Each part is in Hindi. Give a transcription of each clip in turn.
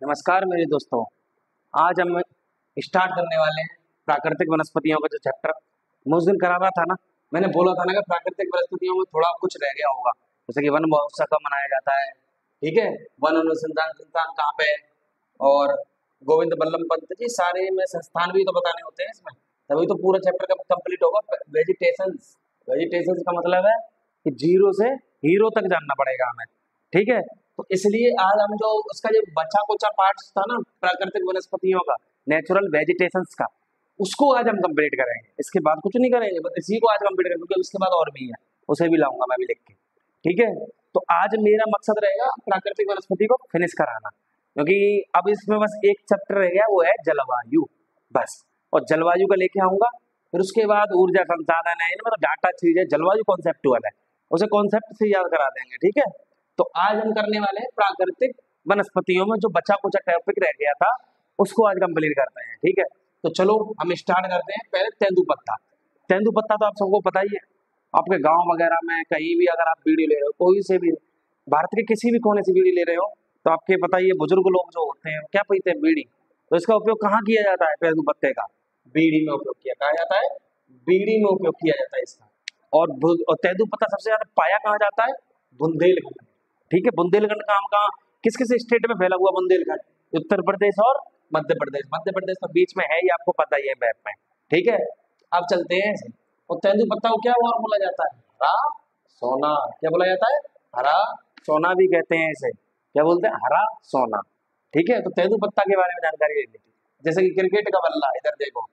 नमस्कार मेरे दोस्तों। आज हम स्टार्ट करने वाले हैं प्राकृतिक वनस्पतियों का जो चैप्टर मैं उस दिन करा रहा था ना। मैंने बोला था ना कि प्राकृतिक वनस्पतियों में थोड़ा कुछ रह गया होगा, जैसे कि वन महोत्सव कब मनाया जाता है, ठीक है, वन अनुसंधान संस्थान कहाँ पे है, और गोविंद बल्लभ पंत जी सारे में संस्थान भी तो बताने होते हैं इसमें, तभी तो पूरा चैप्टर कब कंप्लीट होगा। वेजिटेशंस, वेजिटेशंस का मतलब है कि जीरो से हीरो तक जानना पड़ेगा हमें, ठीक है। तो इसलिए आज हम जो उसका जो बचा कुचा पार्ट्स था ना प्राकृतिक वनस्पतियों का, नेचुरल वेजिटेशंस का, उसको आज हम कंप्लीट करेंगे। इसके बाद कुछ नहीं करेंगे, बस इसी को आज कंप्लीट करेंगे क्योंकि उसके बाद और भी है, उसे भी लाऊंगा मैं भी लिख के, ठीक है। तो आज मेरा मकसद रहेगा प्राकृतिक वनस्पति को फिनिश कराना, क्योंकि अब इसमें बस एक चैप्टर रह गया, वो है जलवायु, बस। और जलवायु का लेके आऊंगा, फिर उसके बाद ऊर्जा संसाधन है, मतलब डाटा चीज है, जलवायु कॉन्सेप्टुअल है, उसे कॉन्सेप्ट से याद करा देंगे, ठीक है। तो आज हम करने वाले हैं प्राकृतिक वनस्पतियों में जो बचा कुचा टॉपिक रह गया था उसको आज कंप्लीट करते हैं, ठीक है। तो चलो हम स्टार्ट करते हैं। पहले तेंदुपत्ता। तेंदुपत्ता तो आप सबको पता ही है, आपके गांव वगैरह में कहीं भी अगर आप बीड़ी ले रहे हो, कोई से भी भारत के किसी भी कोने से बीड़ी ले रहे हो, तो आपके पता ही है बुजुर्ग लोग जो होते हैं क्या पीते हैं, बीड़ी। तो इसका उपयोग कहाँ किया जाता है, तेंदुपत्ते का बीड़ी में उपयोग किया कहा जाता है, बीड़ी में उपयोग किया जाता है इसका। और तेंदुपत्ता सबसे ज्यादा पाया कहाँ जाता है, बुंदेलखंड में, ठीक है। बुंदेलखंड कहाँ किस किस स्टेट में फैला हुआ बुंदेलखंड, उत्तर प्रदेश और मध्य प्रदेश। मध्य प्रदेश तो बीच में है, ये आपको पता ही है मैप में, ठीक है। अब चलते हैं ऐसे। और तेंदुपत्ता को क्या और बोला जाता है, हरा सोना। क्या बोला जाता है, हरा सोना भी कहते हैं इसे, क्या बोलते हैं, हरा सोना, ठीक है। तो तेंदुपत्ता के बारे में जानकारी ले लीजिए। जैसे कि क्रिकेट का बल्ला, इधर देखो,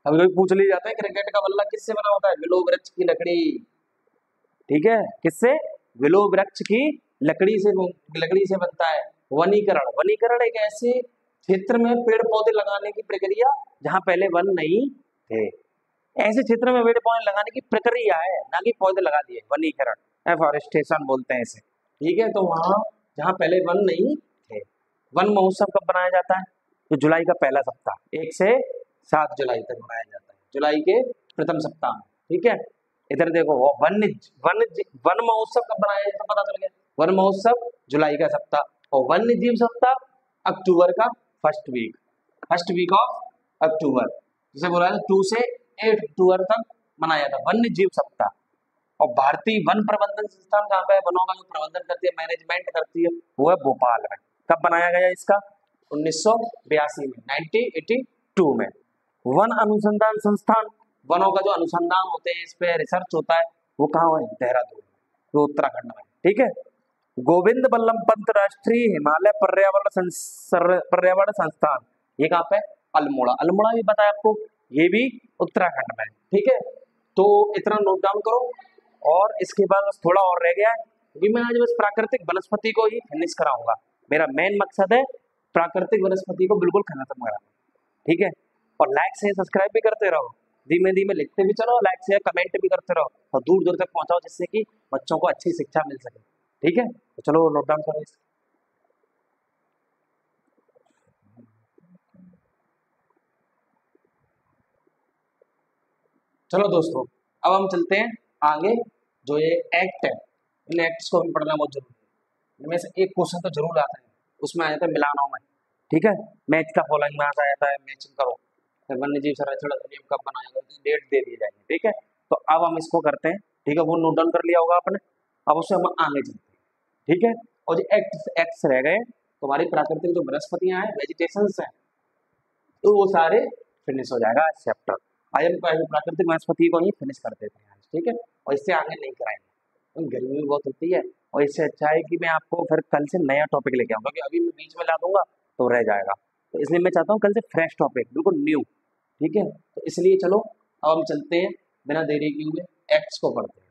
अभी कोई पूछ ली जाता है क्रिकेट का बल्ला किससे बना होता है, विलो वृक्ष की लकड़ी, ठीक है। किससे, विलो वृक्ष की लकड़ी से बनता है। वनीकरण, वनीकरण एक ऐसे क्षेत्र में पेड़ पौधे लगाने की प्रक्रिया जहां पहले वन नहीं थे, ऐसे क्षेत्र में पेड़ पौधे लगाने की प्रक्रिया है, ना कि पौधे लगा दिए, वनीकरण, एफॉरेस्टेशन बोलते हैं इसे, ठीक है। तो वहां जहां पहले वन नहीं थे। वन महोत्सव कब बनाया जाता है, तो जुलाई का पहला सप्ताह, 1 से 7 जुलाई तक मनाया जाता है, जुलाई के प्रथम सप्ताह में, ठीक है। इधर देखो, वन वन वन महोत्सव कब बनाया जाता है, पता चल गया, वन महोत्सव जुलाई का सप्ताह, और वन्य जीव सप्ताह अक्टूबर का फर्स्ट वीक ऑफ अक्टूबर, जिसे बोला है 2 से 8 अक्टूबर तक मनाया था वन्य जीव सप्ताह। और भारतीय वन प्रबंधन संस्थान कहाँ पे है, वनों का जो प्रबंधन करती है, मैनेजमेंट करती है, वो है भोपाल में। कब बनाया गया इसका, 1982 में, 1982 में। वन अनुसंधान संस्थान, वनों का जो अनुसंधान होते हैं, इस पे रिसर्च होता है, वो कहाँ है, देहरादून, वो उत्तराखंड में, ठीक है। गोविंद बल्लभ पंत राष्ट्रीय हिमालय पर्यावरण संस्थान, ये कहाँ पे, अल्मोड़ा, अल्मोड़ा भी पता है आपको, ये भी उत्तराखंड में, ठीक है। तो इतना नोट डाउन करो। और इसके बाद बस थोड़ा और रह गया है, क्योंकि मैं आज बस प्राकृतिक वनस्पति को ही फिनिश कराऊंगा। मेरा मेन मकसद है प्राकृतिक वनस्पति को बिल्कुल खत्म कराना, ठीक है। और लाइक शेयर सब्सक्राइब भी करते रहो, धीमे धीमे लिखते भी चलो, लाइक शेयर कमेंट भी करते रहो, और दूर दूर तक पहुंचाओ, जिससे कि बच्चों को अच्छी शिक्षा मिल सके, ठीक है। तो चलो नोट डाउन करो इसको। चलो दोस्तों, अब हम चलते हैं आगे। जो ये एक्ट है, इन एक्ट्स को भी पढ़ना बहुत जरूरी है। इनमें से एक क्वेश्चन तो जरूर आता है, उसमें आ जाता है मिलानो में, ठीक है। मैच का फॉलोइंग में आता है, मैचिंग करो, फिर वन्य जीव संरक्षण अधिनियम कब बनाया गया, डेट दे दी जाएगी, ठीक है। तो अब हम इसको करते हैं, ठीक है, वो नोट डाउन कर लिया होगा आपने। अब उससे हम आगे चलते हैं, ठीक है। और जो एक्ट्स रह गए, तो हमारी प्राकृतिक जो वनस्पतियां हैं, वेजिटेशंस हैं, तो वो सारे फिनिश हो जाएगा आज चैप्टर। आज हम प्राकृतिक वनस्पति को ही फिनिश कर देते हैं आज, ठीक है। और इससे आगे नहीं कराएंगे, तो गर्मी भी बहुत होती है, और इससे अच्छा है कि मैं आपको फिर कल से नया टॉपिक लेके आऊंगा, क्योंकि अभी मैं बीच में ला दूंगा तो रह जाएगा। तो इसलिए मैं चाहता हूँ कल से फ्रेश टॉपिक, बिल्कुल न्यू, ठीक है। तो इसलिए चलो अब हम चलते हैं, बिना देरी किए हुए एक्ट्स को पढ़ते हैं।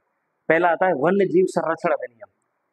पहला आता है वन्य जीव संरक्षण अधिनियम।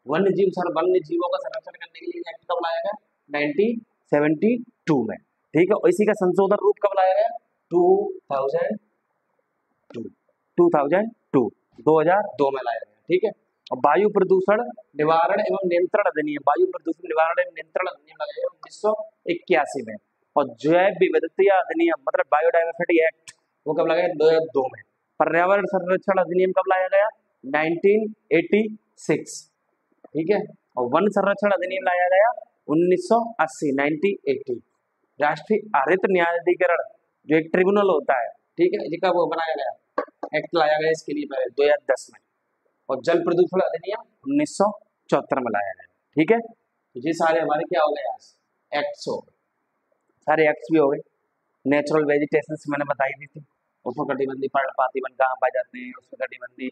वन्य जीवों का संरक्षण करने के लिए एक्ट कब लाया गया, 1972 में, ठीक है। और इसी का संशोधन रूप कब लाया गया, 2002 2002 में लाया गया, ठीक है। और वायु प्रदूषण निवारण एवं नियंत्रण अधिनियम, वायु प्रदूषण निवारण एवं नियंत्रण अधिनियम लाया गया 1981 में। और जैव विविधता अधिनियम, मतलब बायोडाइवर्सिटी एक्ट, वो कब लाया गया, 2002 में। पर्यावरण संरक्षण अधिनियम कब लाया गया, 1986, ठीक है। और वन संरक्षण अधिनियम लाया गया 1980 1980 राष्ट्रीय हरित न्यायाधिकरण जो एक ट्रिब्यूनल होता है, ठीक है, जिसका वो बनाया गया, एक्ट लाया गया इसके लिए पहले 2010 में। और जल प्रदूषण अधिनियम 1974 में लाया गया, ठीक है। तो ये सारे हमारे क्या हो गए, यहाँ एक्ट्स हो गए, सारे एक्ट्स भी हो गए। नेचुरल वेजिटेशन मैंने बताई दी थी, उष्णकटिबंधीय पर्णपाती वन कहाँ पाए जाते हैं, उष्णकटिबंधीय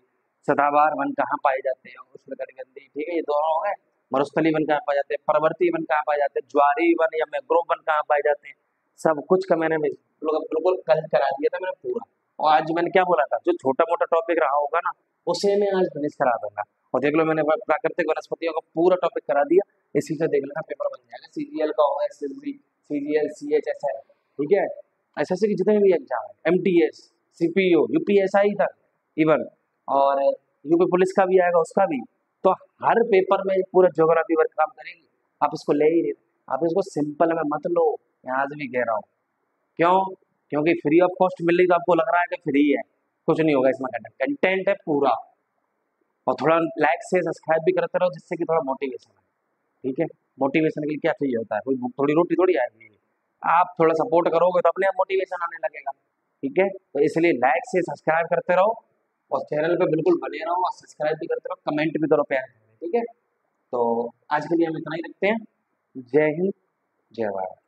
सदाबहार वन कहाँ पाए जाते हैं, उष्णकटिबंधीय, ठीक है, ये दोनों हो गए। मरुस्थलीय वन कहाँ पाए जाते हैं, पर्वतीय वन कहाँ पाए जाते हैं, ज्वारी वन या मैंग्रोव वन कहाँ पाए जाते हैं, सब कुछ का मैंने बिल्कुल कल करा दिया था मैंने पूरा। और आज मैंने क्या बोला था, जो छोटा मोटा टॉपिक रहा होगा ना उसे मैं आज फिनिश करा दूंगा। और देख लो मैंने प्राकृतिक वनस्पतियों का पूरा टॉपिक करा दिया, इसी से देख लेना पेपर बन जाएगा। सीजीएल का होगा, एसएसबी, सीजीएल, सीएचएसएल, ठीक है, एसएससी के जितने भी एग्जाम है, एमटीएस, सीपीओ, यूपीएसआई तक इवन, और यूपी पुलिस का भी आएगा उसका भी। तो हर पेपर में पूरा ज्योग्राफी वर्क काम करेगी। आप इसको ले ही नहीं, आप इसको सिंपल में मत लो, मैं आज भी कह रहा हूँ। क्यों? क्योंकि फ्री ऑफ कॉस्ट मिल रही तो आपको लग रहा है कि फ्री है, कुछ नहीं होगा इसमें, कंटेंट है पूरा। और थोड़ा लाइक से सब्सक्राइब भी करते रहो, जिससे कि थोड़ा मोटिवेशन है, ठीक है। मोटिवेशन के लिए क्या चाहिए होता है, कोई थोड़ी रोटी थोड़ी आएगी, आप थोड़ा सपोर्ट करोगे तो अपने आप मोटिवेशन आने लगेगा, ठीक है। तो इसलिए लाइक से सब्सक्राइब करते रहो, और चैनल पे बिल्कुल बने रहो, और सब्सक्राइब भी करते रहो, कमेंट भी करो प्यार से, ठीक है। तो आज के लिए हम इतना ही रखते हैं। जय हिंद, जय भारत।